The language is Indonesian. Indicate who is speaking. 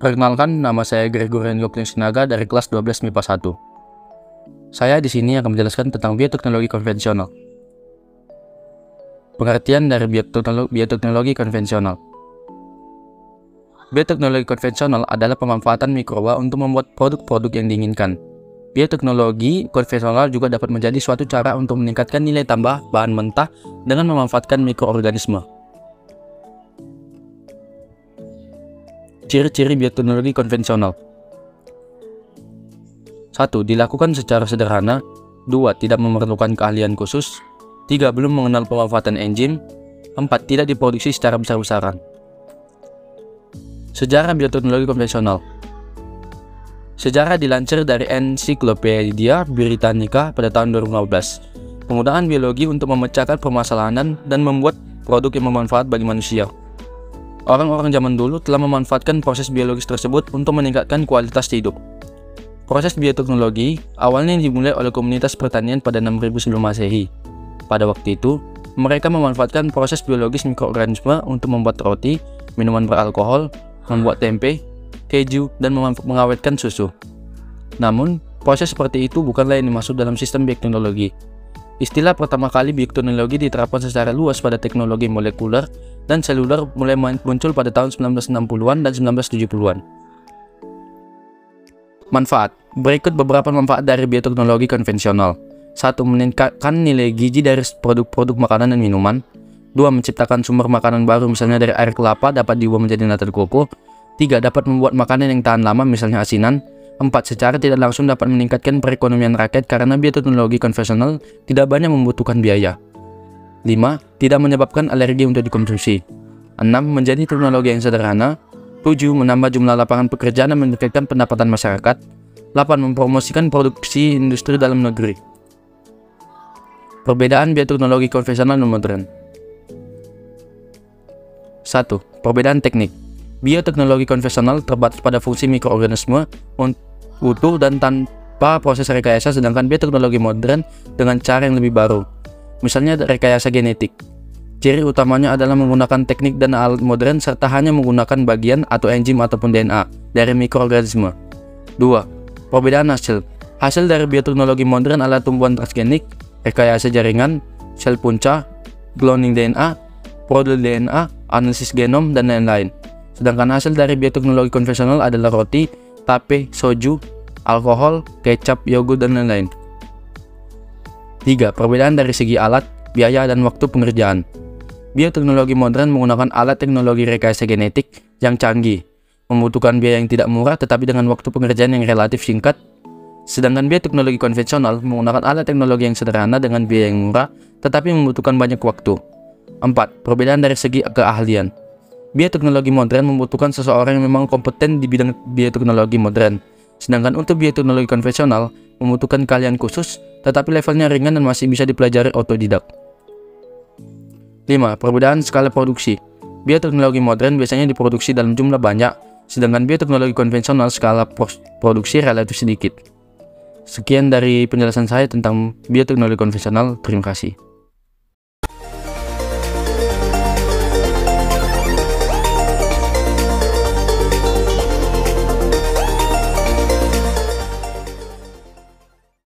Speaker 1: Perkenalkan, nama saya Gregorian Sinaga dari kelas 12 MIPA 1. Saya di sini akan menjelaskan tentang bioteknologi konvensional. Pengertian dari bioteknologi konvensional. Bioteknologi konvensional adalah pemanfaatan mikroba untuk membuat produk-produk yang diinginkan. Bioteknologi konvensional juga dapat menjadi suatu cara untuk meningkatkan nilai tambah bahan mentah dengan memanfaatkan mikroorganisme. Ciri-ciri bioteknologi konvensional. 1. Dilakukan secara sederhana. 2. Tidak memerlukan keahlian khusus. 3. Belum mengenal pemanfaatan enzim. 4. Tidak diproduksi secara besar-besaran. Sejarah bioteknologi konvensional. Sejarah dilansir dari Encyclopedia Britannica pada tahun 2015. Penggunaan biologi untuk memecahkan permasalahan dan membuat produk yang bermanfaat bagi manusia. Orang-orang zaman dulu telah memanfaatkan proses biologis tersebut untuk meningkatkan kualitas hidup. Proses bioteknologi awalnya dimulai oleh komunitas pertanian pada 6000 sebelum Masehi. Pada waktu itu, mereka memanfaatkan proses biologis mikroorganisme untuk membuat roti, minuman beralkohol, membuat tempe, keju, dan mengawetkan susu. Namun, proses seperti itu bukanlah yang dimaksud dalam sistem bioteknologi. Istilah pertama kali bioteknologi diterapkan secara luas pada teknologi molekuler dan seluler mulai muncul pada tahun 1960-an dan 1970-an. Manfaat. Berikut beberapa manfaat dari bioteknologi konvensional. 1. Meningkatkan nilai gizi dari produk-produk makanan dan minuman. 2. Menciptakan sumber makanan baru misalnya dari air kelapa dapat diubah menjadi nata koko. 3. Dapat membuat makanan yang tahan lama misalnya asinan. 4. Secara tidak langsung dapat meningkatkan perekonomian rakyat karena bioteknologi konvensional tidak banyak membutuhkan biaya. 5. Tidak menyebabkan alergi untuk dikonsumsi. 6. Menjadi teknologi yang sederhana. 7. Menambah jumlah lapangan pekerjaan dan meningkatkan pendapatan masyarakat. 8. Mempromosikan produksi industri dalam negeri. Perbedaan bioteknologi konvensional dan modern. 1. Perbedaan teknik. Bioteknologi konvensional terbatas pada fungsi mikroorganisme utuh dan tanpa proses rekayasa, sedangkan bioteknologi modern dengan cara yang lebih baru, misalnya rekayasa genetik. Ciri utamanya adalah menggunakan teknik dan alat modern serta hanya menggunakan bagian atau enzim ataupun DNA dari mikroorganisme. 2. Perbedaan hasil. Hasil dari bioteknologi modern adalah tumbuhan transgenik, rekayasa jaringan, sel punca, cloning DNA, produk DNA, analisis genom, dan lain-lain. Sedangkan hasil dari bioteknologi konvensional adalah roti, tape, soju, alkohol, kecap, yogurt, dan lain-lain. 3. Perbedaan dari segi alat, biaya, dan waktu pengerjaan. Bioteknologi modern menggunakan alat teknologi rekayasa genetik yang canggih, membutuhkan biaya yang tidak murah tetapi dengan waktu pengerjaan yang relatif singkat. Sedangkan bioteknologi konvensional menggunakan alat teknologi yang sederhana dengan biaya yang murah tetapi membutuhkan banyak waktu. 4. Perbedaan dari segi keahlian. Bioteknologi modern membutuhkan seseorang yang memang kompeten di bidang bioteknologi modern. Sedangkan untuk bioteknologi konvensional membutuhkan keahlian khusus tetapi levelnya ringan dan masih bisa dipelajari otodidak. 5. Perbedaan skala produksi. Bioteknologi modern biasanya diproduksi dalam jumlah banyak, sedangkan bioteknologi konvensional skala produksi relatif sedikit. Sekian dari penjelasan saya tentang bioteknologi konvensional. Terima kasih.